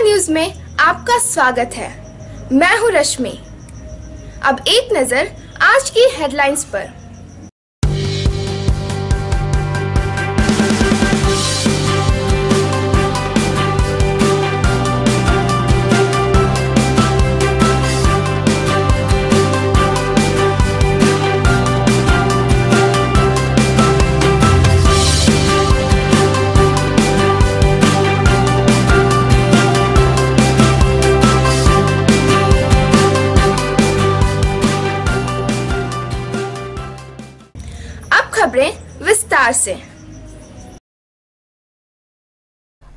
News में आपका स्वागत है। मैं हूं रश्मि। अब एक नजर आज की हेडलाइंस पर। खबरें विस्तार से।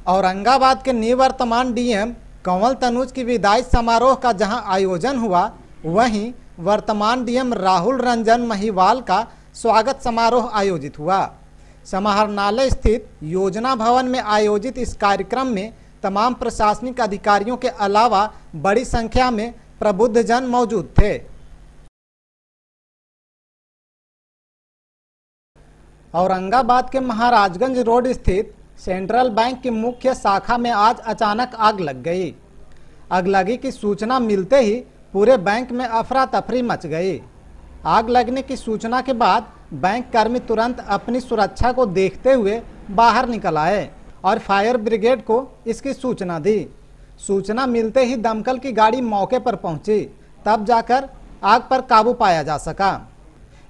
औरंगाबाद के निवर्तमान डीएम कंवल तनुज की विदाई समारोह का जहां आयोजन हुआ, वहीं वर्तमान डीएम राहुल रंजन महिवाल का स्वागत समारोह आयोजित हुआ। समाहरणालय स्थित योजना भवन में आयोजित इस कार्यक्रम में तमाम प्रशासनिक अधिकारियों के अलावा बड़ी संख्या में प्रबुद्धजन मौजूद थे। औरंगाबाद के महाराजगंज रोड स्थित सेंट्रल बैंक की मुख्य शाखा में आज अचानक आग लग गई। अगलगी की सूचना मिलते ही पूरे बैंक में अफरा तफरी मच गई। आग लगने की सूचना के बाद बैंक कर्मी तुरंत अपनी सुरक्षा को देखते हुए बाहर निकल आए और फायर ब्रिगेड को इसकी सूचना दी। सूचना मिलते ही दमकल की गाड़ी मौके पर पहुंची, तब जाकर आग पर काबू पाया जा सका।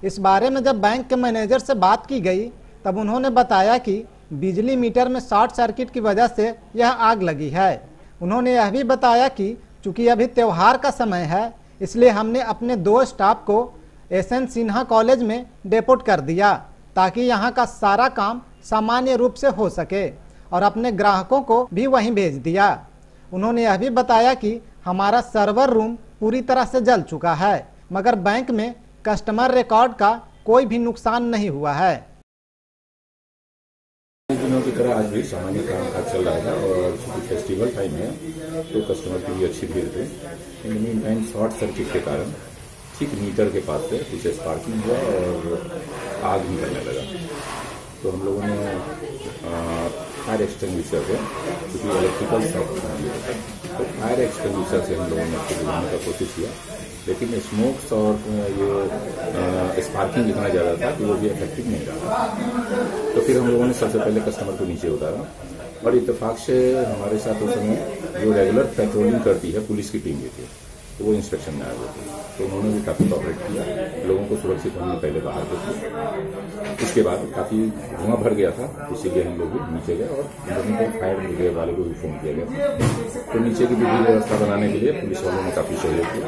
इस बारे में जब बैंक के मैनेजर से बात की गई, तब उन्होंने बताया कि बिजली मीटर में शॉर्ट सर्किट की वजह से यह आग लगी है। उन्होंने यह भी बताया कि चूंकि अभी त्यौहार का समय है, इसलिए हमने अपने 2 स्टाफ को एसएन सिन्हा कॉलेज में डेपोट कर दिया ताकि यहाँ का सारा काम सामान्य रूप से हो सके, और अपने ग्राहकों को भी वहीं भेज दिया। उन्होंने यह भी बताया कि हमारा सर्वर रूम पूरी तरह से जल चुका है, मगर बैंक में कस्टमर रिकॉर्ड का कोई भी नुकसान नहीं हुआ है। दिनों की तरह आज भी सामान्य कामकाज चल रहा है और फेस्टिवल टाइम है तो कस्टमर की भी अच्छी भीड़ थी। In mean time short circuit के कारण ठीक मीटर के पास से कुछ स्पार्किंग हुआ और आग निकलने लगा। तो हम लोगों ने फायर एक्सटिंग्विशर से, क्योंकि इलेक्ट्रिकल शॉक होता है, तो फायर एक्सटिंग्विशर से हम लोगों ने उसको बुलाने का कोशिश किया, लेकिन स्मोक्स और ये स्पार्किंग इतना ज़्यादा था कि वो भी इफेक्टिव नहीं रहा। तो फिर हम लोगों ने सबसे पहले कस्टमर को नीचे उतारा और इत्तेफाक से हमारे साथ उस समय जो रेगुलर पेट्रोलिंग करती है पुलिस की टीम भी थी, तो वो इंस्पेक्शन में आए हुए थे। तो उन्होंने भी काफ़ी कोऑपरेट किया, लोगों को सुरक्षित होने पहले बाहर को किया। उसके बाद काफ़ी धुआं भर गया था, इसीलिए हम लोग भी नीचे गए और उन्होंने फायर ब्रिगेड वाले को भी फोन किया गया। तो नीचे की दूसरी व्यवस्था बनाने के लिए पुलिस वालों ने काफ़ी सहयोग किया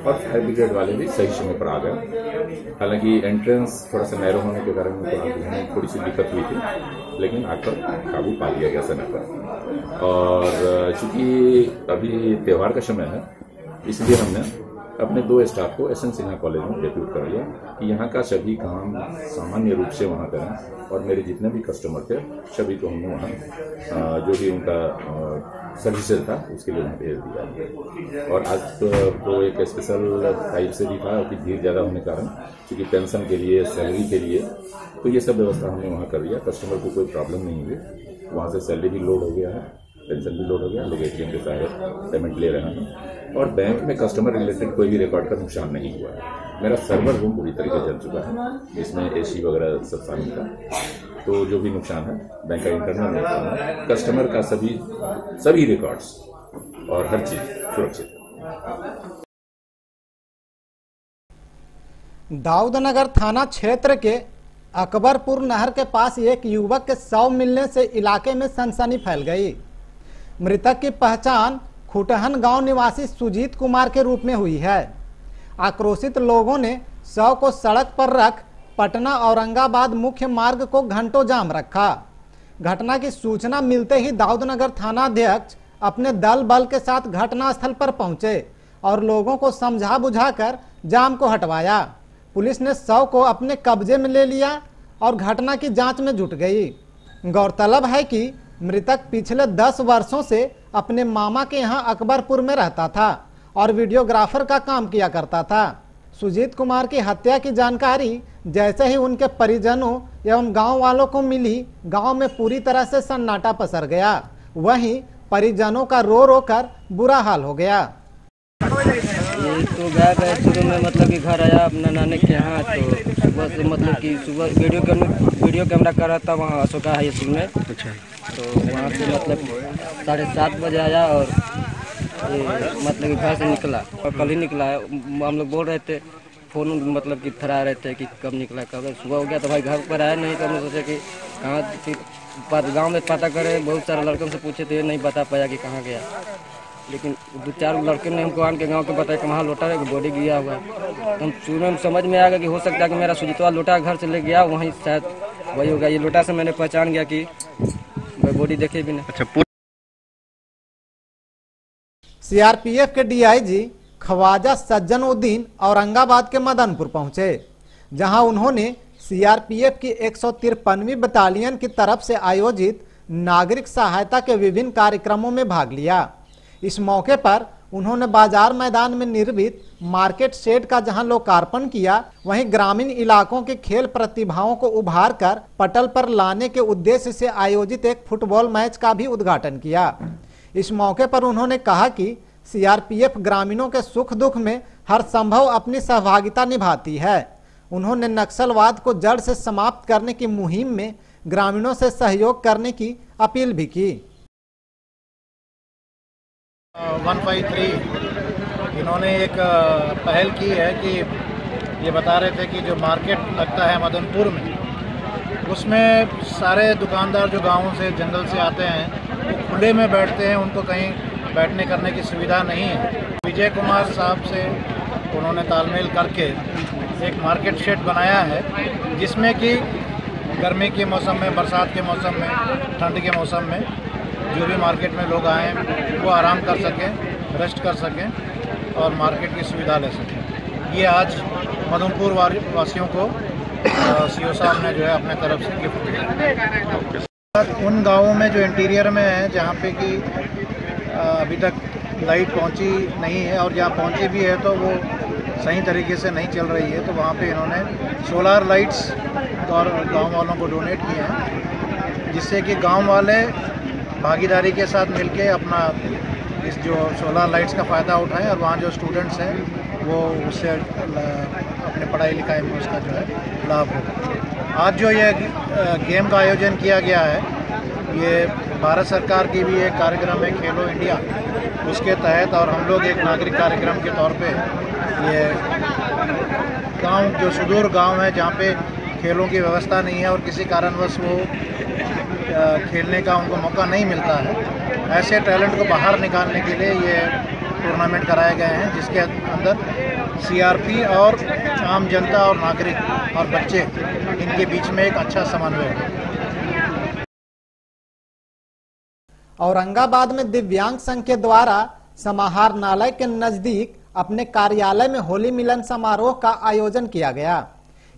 और फायर ब्रिगेड वाले भी सही समय पर आ गए। हालांकि एंट्रेंस थोड़ा सा नैरो होने के कारण उनको आग बुझाने में थोड़ी सी दिक्कत हुई थी, लेकिन आग पर काबू पा लिया गया समय पर। और चूंकि अभी त्यौहार का समय है, इसलिए हमने अपने 2 स्टाफ को एसएन सिन्हा कॉलेज में डेप्यूट कर लिया कि यहाँ का सभी काम सामान्य रूप से वहाँ करें। और मेरे जितने भी कस्टमर थे सभी को हमने वहाँ जो भी उनका सर्विसेज था उसके लिए उन्हें भेज दिया। और आज तो एक स्पेशल टाइप से भी था कि भीड़ ज़्यादा होने के कारण, क्योंकि पेंशन के लिए, सैलरी के लिए, तो ये सब व्यवस्था हमने वहाँ कर दिया। कस्टमर को कोई प्रॉब्लम नहीं हुई। वहाँ से सैलरी भी लोड हो गया है, पेंशन भी लोड हो गया, लोग एटीएम के सहारे पेमेंट ले रहे हैं और बैंक में कस्टमर रिलेटेड कोई भी रिकॉर्ड का नुकसान नहीं हुआ है। मेरा सर्वर रूम पूरी तरीके जल चुका है, जिसमें एसी वगैरह सब शामिल था। तो जो भी नुकसान है बैंक का इंटरनल नुकसान है, कस्टमर का सभी रिकॉर्ड्स और हर चीज सुरक्षित। दाऊदनगर थाना क्षेत्र के अकबरपुर नहर के पास एक युवक के शव मिलने से इलाके में सनसनी फैल गई। मृतक की पहचान खुटहन गांव निवासी सुजीत कुमार के रूप में हुई है। आक्रोशित लोगों ने शव को सड़क पर रख पटना औरंगाबाद मुख्य मार्ग को घंटों जाम रखा। घटना की सूचना मिलते ही दाऊदनगर थानाध्यक्ष अपने दल बल के साथ घटनास्थल पर पहुंचे और लोगों को समझा बुझाकर जाम को हटवाया। पुलिस ने शव को अपने कब्जे में ले लिया और घटना की जांच में जुट गई। गौरतलब है कि मृतक पिछले 10 वर्षों से अपने मामा के यहाँ अकबरपुर में रहता था और वीडियोग्राफर का काम किया करता था। सुजीत कुमार की हत्या की जानकारी जैसे ही उनके परिजनों एवं गांव वालों को मिली, गांव में पूरी तरह से सन्नाटा पसर गया। वहीं परिजनों का रो रो कर बुरा हाल हो गया। ये तो गया शुरू में मतलब कि घर आया अपना नानी के यहाँ, तो सुबह से मतलब कि सुबह वीडियो कैमरा कर रहा था वहाँ अशोका हाई स्कूल में। अच्छा। तो वहाँ से मतलब 7:30 बजे आया और मतलब कि घर से निकला और कल ही निकला है। हम लोग बोल रहे थे, फ़ोन मतलब कि थरा रहे थे कि कब निकला कब। सुबह हो गया तो भाई घर पर आया नहीं, तो हमने सोचा कि कहाँ गाँव में पता करें, बहुत सारे लड़कों से पूछे थे, नहीं बता पाया कि कहाँ गया। लेकिन 2-4 लड़के ने हमको आन के गांव के बताया कि वहाँ लोटा है, बॉडी गिरा हुआ है। हम शुरू में समझ में आ गया कि हो सकता है कि मेरा सुजीतवा लोटा घर से ले गया, वहीं शायद वही होगा। ये लोटा से मैंने पहचान गया कि बॉडी देखे भी नहीं। अच्छा। सीआरपीएफ के डीआईजी ख्वाजा सज्जनउद्दीन औरंगाबाद के मदनपुर पहुंचे, जहां उन्होंने सीआरपीएफ की 153वीं बटालियन की तरफ से आयोजित नागरिक सहायता के विभिन्न कार्यक्रमों में भाग लिया। इस मौके पर उन्होंने बाजार मैदान में निर्मित मार्केट शेड का जहां लोकार्पण किया, वहीं ग्रामीण इलाकों के खेल प्रतिभाओं को उभार कर पटल पर लाने के उद्देश्य से आयोजित एक फुटबॉल मैच का भी उद्घाटन किया। इस मौके पर उन्होंने कहा कि सीआरपीएफ ग्रामीणों के सुख दुख में हर संभव अपनी सहभागिता निभाती है। उन्होंने नक्सलवाद को जड़ से समाप्त करने की मुहिम में ग्रामीणों से सहयोग करने की अपील भी की। 153 इन्होंने एक पहल की है कि ये बता रहे थे कि जो मार्केट लगता है मदनपुर में, उसमें सारे दुकानदार जो गाँव से जंगल से आते हैं वो खुले में बैठते हैं, उनको कहीं बैठने करने की सुविधा नहीं है। विजय कुमार साहब से उन्होंने तालमेल करके एक मार्केट शेड बनाया है, जिसमें कि गर्मी के मौसम में, बरसात के मौसम में, ठंड के मौसम में जो भी मार्केट में लोग आएँ वो आराम कर सकें, रेस्ट कर सकें और मार्केट की सुविधा ले सकें। ये आज मदनपुर वासियों को सीओ साहब ने जो है अपने तरफ से गिफ्ट दिया। उन गाँवों में जो इंटीरियर में है, जहाँ पे कि अभी तक लाइट पहुँची नहीं है और जहाँ पहुँची भी है तो वो सही तरीके से नहीं चल रही है, तो वहाँ पे इन्होंने सोलार लाइट्स और गाँव वालों को डोनेट किए हैं, जिससे कि गाँव वाले भागीदारी के साथ मिलके अपना इस जो सोलार लाइट्स का फ़ायदा उठाएं और वहाँ जो स्टूडेंट्स हैं वो उससे अपने पढ़ाई लिखाई में उसका जो है लाभ हो। आज जो ये गेम का आयोजन किया गया है, ये भारत सरकार की भी एक कार्यक्रम है खेलो इंडिया, उसके तहत, और हम लोग एक नागरिक कार्यक्रम के तौर पे ये गांव जो सुदूर गांव है जहाँ पे खेलों की व्यवस्था नहीं है और किसी कारणवश वो खेलने का उनको मौका नहीं मिलता है, ऐसे टैलेंट को बाहर निकालने के लिए ये टूर्नामेंट कराए गए हैं, जिसके अंदर सीआरपी और आम जनता और नागरिक और बच्चे, इनके बीच में एक अच्छा समन्वय है। औरंगाबाद में दिव्यांग संघ के द्वारा समाहरणालय के नजदीक अपने कार्यालय में होली मिलन समारोह का आयोजन किया गया।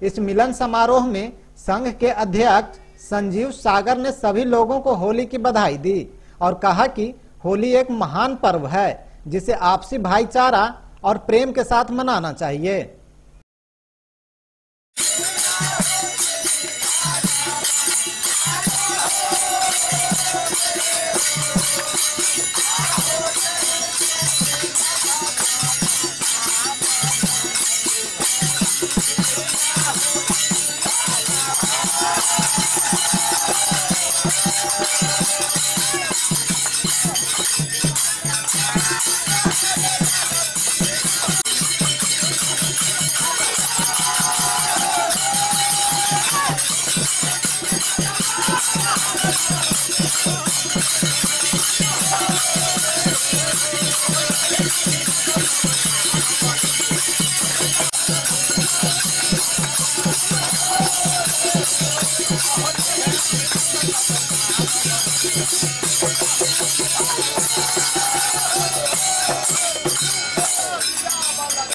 इस मिलन समारोह में संघ के अध्यक्ष संजीव सागर ने सभी लोगों को होली की बधाई दी और कहा कि होली एक महान पर्व है, जिसे आपसी भाईचारा और प्रेम के साथ मनाना चाहिए।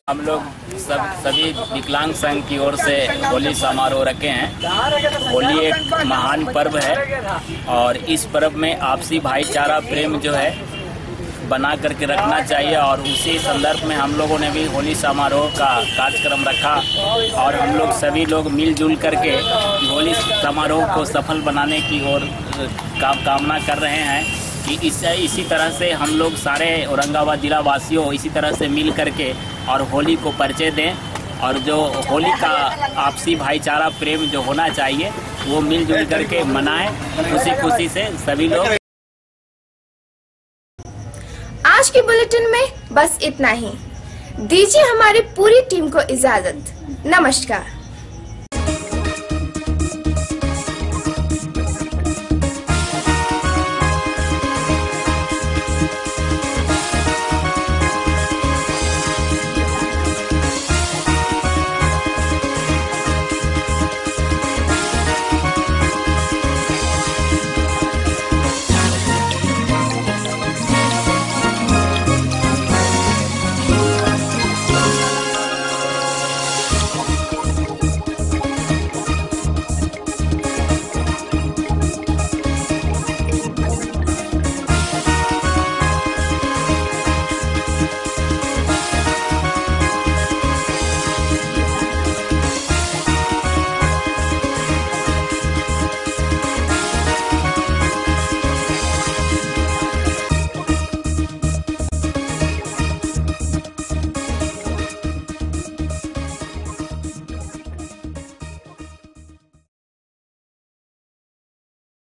हम लोग सभी विकलांग संघ की ओर से होली समारोह रखे हैं। होली एक महान पर्व है और इस पर्व में आपसी भाईचारा प्रेम जो है बना करके रखना चाहिए, और उसी संदर्भ में हम लोगों ने भी होली समारोह का कार्यक्रम रखा और हम लोग सभी लोग मिलजुल करके होली समारोह को सफल बनाने की ओर कामना कर रहे हैं। कि इसी तरह से हम लोग सारे औरंगाबाद जिला वासियों इसी तरह से मिल करके और होली को परिचय दें, और जो होली का आपसी भाईचारा प्रेम जो होना चाहिए वो मिलजुल करके मनाएं खुशी खुशी से सभी लोग। आज के बुलेटिन में बस इतना ही। दीजिए हमारी पूरी टीम को इजाजत। नमस्कार।